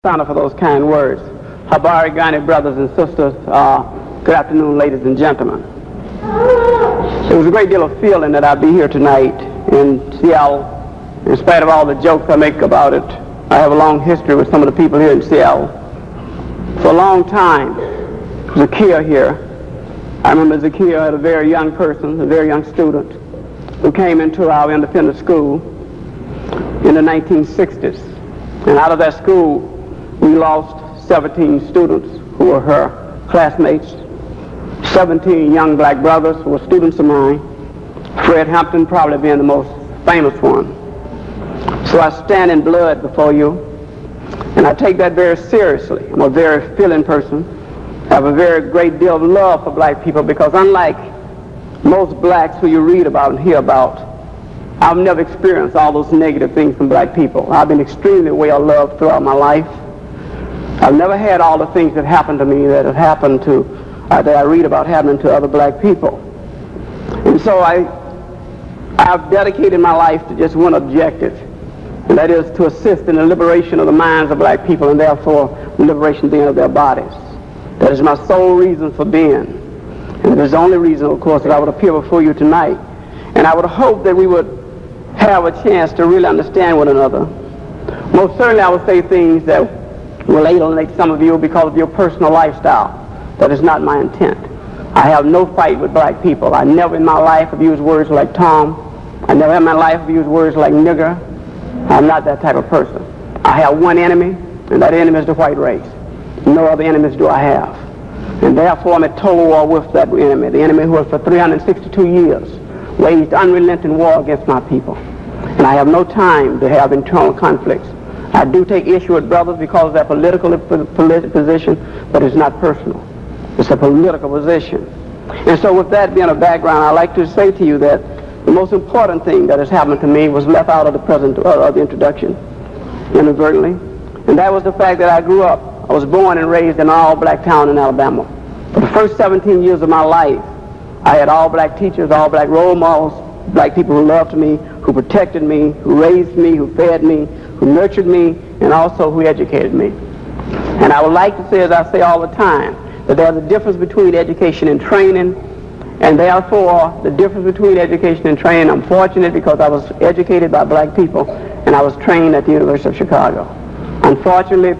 Sana for those kind words. Habari Gani, brothers and sisters. Good afternoon, ladies and gentlemen. It was a great deal of feeling that I'd be here tonight in Seattle. In spite of all the jokes I make about it, I have a long history with some of the people here in Seattle. For a long time, Zakiya here. I remember Zakiya had a very young person, a very young student, who came into our independent school in the 1960s. And out of that school, we lost 17 students who were her classmates, 17 young black brothers who were students of mine, Fred Hampton probably being the most famous one. So I stand in blood before you, and I take that very seriously. I'm a very feeling person. I have a very great deal of love for black people because unlike most blacks who you read about and hear about, I've never experienced all those negative things from black people. I've been extremely well loved throughout my life. I've never had all the things that happened to me that have happened to, that I read about happening to other black people. And so I've dedicated my life to just one objective, and that is to assist in the liberation of the minds of black people and therefore the liberation then of their bodies. That is my sole reason for being. And it is the only reason, of course, that I would appear before you tonight. And I would hope that we would have a chance to really understand one another. Most certainly I would say things that will alienate some of you because of your personal lifestyle. That is not my intent. I have no fight with black people. I never in my life have used words like Tom. I never in my life have used words like nigger. I'm not that type of person. I have one enemy, and that enemy is the white race. No other enemies do I have. And therefore I'm at total war with that enemy, the enemy who has for 362 years waged unrelenting war against my people. And I have no time to have internal conflicts. I do take issue with brothers because of their political position, but it's not personal. It's a political position. And so with that being a background, I'd like to say to you that the most important thing that has happened to me was left out of the introduction inadvertently. And that was the fact that I was born and raised in an all-black town in Alabama. For the first 17 years of my life, I had all black teachers, all black role models, black people who loved me, who protected me, who raised me, who fed me, who nurtured me, and also who educated me. And I would like to say, as I say all the time, that there's a difference between education and training, and therefore the difference between education and training, I'm fortunate because I was educated by black people and I was trained at the University of Chicago. Unfortunately,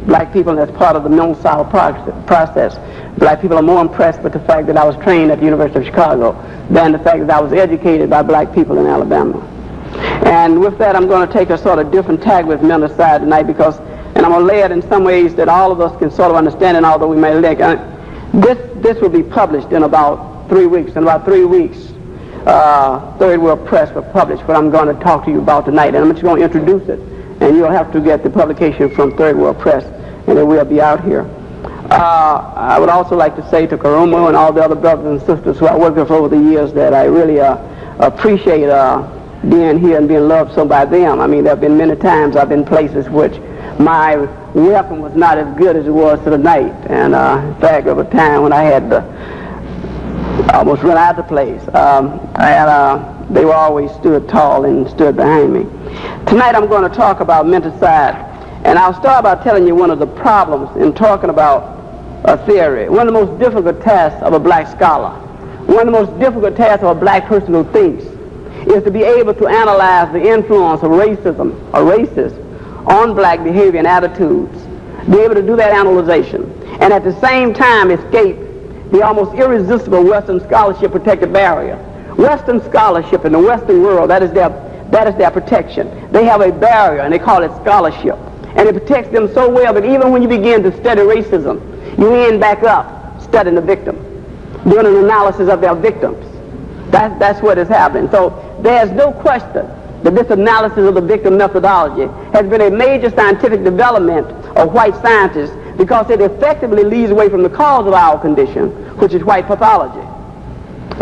black people, and that's part of the mental process, black people are more impressed with the fact that I was trained at the University of Chicago than the fact that I was educated by black people in Alabama. And with that, I'm going to take a sort of different tag with Mentacide tonight because, and I'm going to lay it in some ways that all of us can sort of understand, and although we may like, this will be published in about 3 weeks. In about 3 weeks, Third World Press will publish what I'm going to talk to you about tonight, and I'm just going to introduce it, and you'll have to get the publication from Third World Press, and it will be out here. I would also like to say to Karumo and all the other brothers and sisters who I worked with over the years that I really appreciate being here and being loved so by them. I mean, there have been many times I've been places which my welcome was not as good as it was tonight. And in fact, there was a time when I had to almost run out of the place. They were always stood tall and stood behind me. Tonight I'm going to talk about Mentacide. And I'll start by telling you one of the problems in talking about a theory. One of the most difficult tasks of a black scholar, one of the most difficult tasks of a black person who thinks, is to be able to analyze the influence of racism or racists on black behavior and attitudes, be able to do that analyzation, and at the same time escape the almost irresistible Western scholarship protected barrier. Western scholarship in the Western world, that is their protection. They have a barrier, and they call it scholarship. And it protects them so well that even when you begin to study racism, you end back up studying the victim, doing an analysis of their victims. That's what is happening. So there's no question that this analysis of the victim methodology has been a major scientific development of white scientists because it effectively leads away from the cause of our condition, which is white pathology.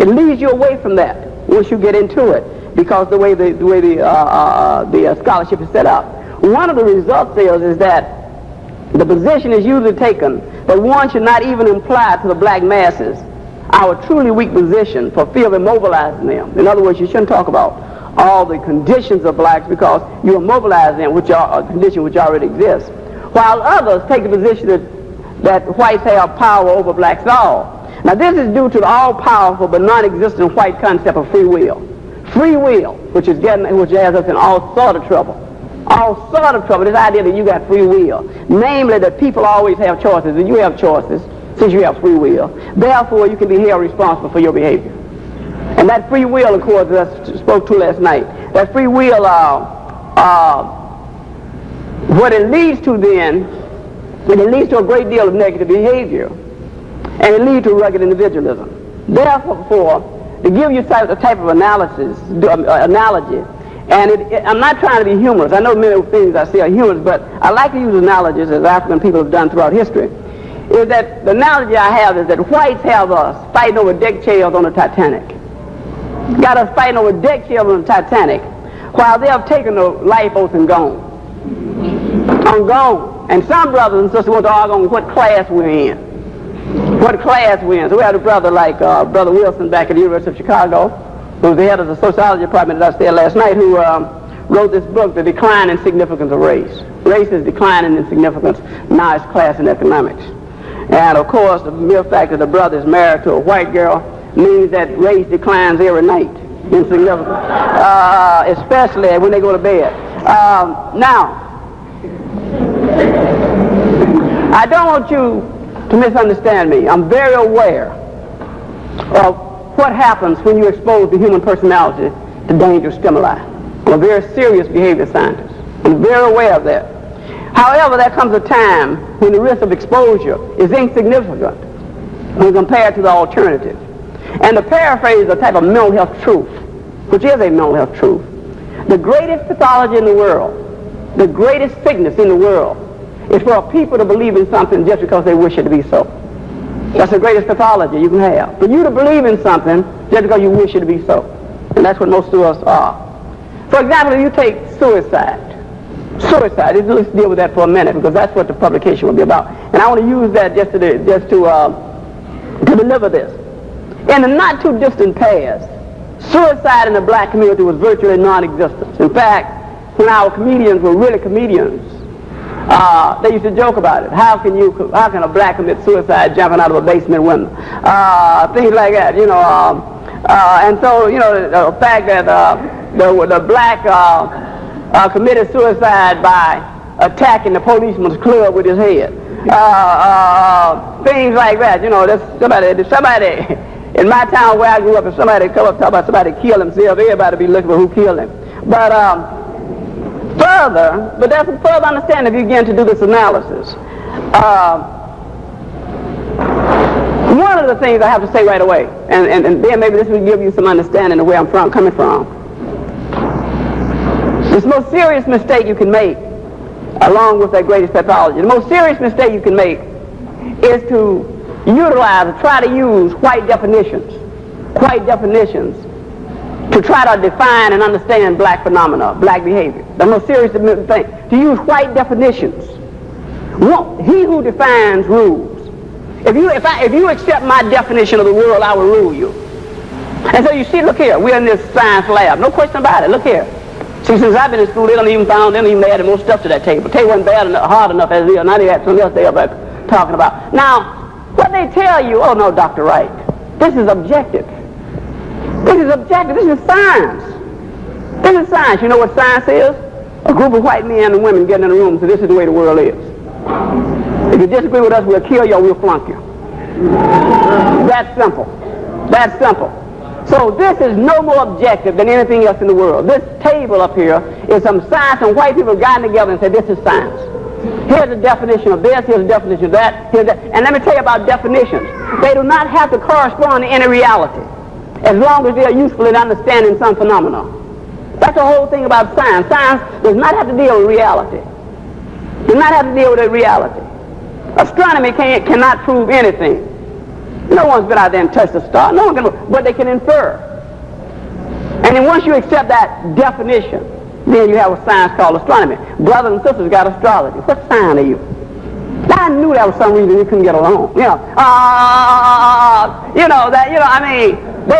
It leads you away from that once you get into it because the way the scholarship is set up. One of the results is that the position is usually taken that one should not even imply to the black masses our truly weak position for fear of immobilizing them. In other words, you shouldn't talk about all the conditions of blacks because you immobilize them, which are a condition which already exists. while others take the position that whites have power over blacks all. Now this is due to the all-powerful but non-existent white concept of free will. Free will, which has us in all sort of trouble. All sort of trouble, this idea that you got free will. Namely that people always have choices, and you have choices since you have free will. Therefore, you can be held responsible for your behavior. And that free will, of course, as I spoke to last night, that free will, what it leads to then, it leads to a great deal of negative behavior. And it leads to rugged individualism. Therefore, to give you a type of analogy, and I'm not trying to be humorous. I know many things I say are humorous, but I like to use analogies, as African people have done throughout history. Is that the analogy I have is that whites have us fighting over deck chairs on the Titanic. Got us fighting over deck chairs on the Titanic, while they have taken the lifeboats and gone. And some brothers and sisters want to argue on what class we're in. What class we're in. So we had a brother like Brother Wilson back at the University of Chicago, who was the head of the sociology department that I said last night, who wrote this book, The Decline and Significance of Race. Race is declining in significance, now it's class and economics. And of course, the mere fact that the brother is married to a white girl means that race declines every night in significance, especially when they go to bed. Now, I don't want you to misunderstand me. I'm very aware of what happens when you expose the human personality to dangerous stimuli. I'm a very serious behavior scientist. I'm very aware of that. However, there comes a time when the risk of exposure is insignificant when compared to the alternative. And to paraphrase a type of mental health truth, which is a mental health truth, the greatest pathology in the world, the greatest sickness in the world, is for people to believe in something just because they wish it to be so. That's the greatest pathology you can have. For you to believe in something just because you wish it to be so. And that's what most of us are. For example, if you take suicide, let's deal with that for a minute because that's what the publication will be about. And I want to use that just to deliver this. In the not too distant past, suicide in the black community was virtually non-existent. In fact, when our comedians were really comedians, they used to joke about it. How can a black commit suicide jumping out of a basement window? Things like that, you know. And so, you know, the fact that the black committed suicide by attacking the policeman's club with his head. Things like that, you know. Somebody in my town where I grew up, if somebody come up and talk about somebody kill himself, everybody be looking for who killed him. But there's a further understanding if you begin to do this analysis. One of the things I have to say right away, and then maybe this will give you some understanding of where I'm coming from. The most serious mistake you can make, along with that greatest pathology, the most serious mistake you can make is to try to use white definitions to try to define and understand black phenomena, black behavior. The most serious thing, to use white definitions. He who defines rules. If you accept my definition of the world, I will rule you. And so you see, look here, we're in this science lab. No question about it. Look here. See, since I've been in school, they don't even added more stuff to that table. The table wasn't hard enough as it is. Now they had something else they were talking about. Now, what they tell you, oh no, Dr. Wright, this is objective. This is objective. This is science. This is science. You know what science is? A group of white men and women getting in a room and say, this is the way the world is. If you disagree with us, we'll kill you or we'll flunk you. That's simple. That's simple. So this is no more objective than anything else in the world. This table up here is some science, and white people have gotten together and said, this is science. Here's a definition of this, here's a definition of that, here's that. And let me tell you about definitions. They do not have to correspond to any reality, as long as they are useful in understanding some phenomena. That's the whole thing about science. Science does not have to deal with reality. Does not have to deal with a reality. Astronomy cannot prove anything. No one's been out there and touched the star. No one can, but they can infer. And then once you accept that definition, then you have a science called astronomy. Brothers and sisters got astrology. What sign are you? I knew there was some reason we couldn't get along. They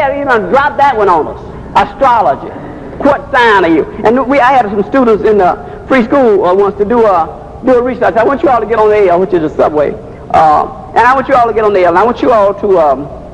had even dropped that one on us. Astrology. What sign are you? And I had some students in the free school once to do do a restart. I want you all to get on the L, which is the subway. And I want you all to get on the L. And I want you all to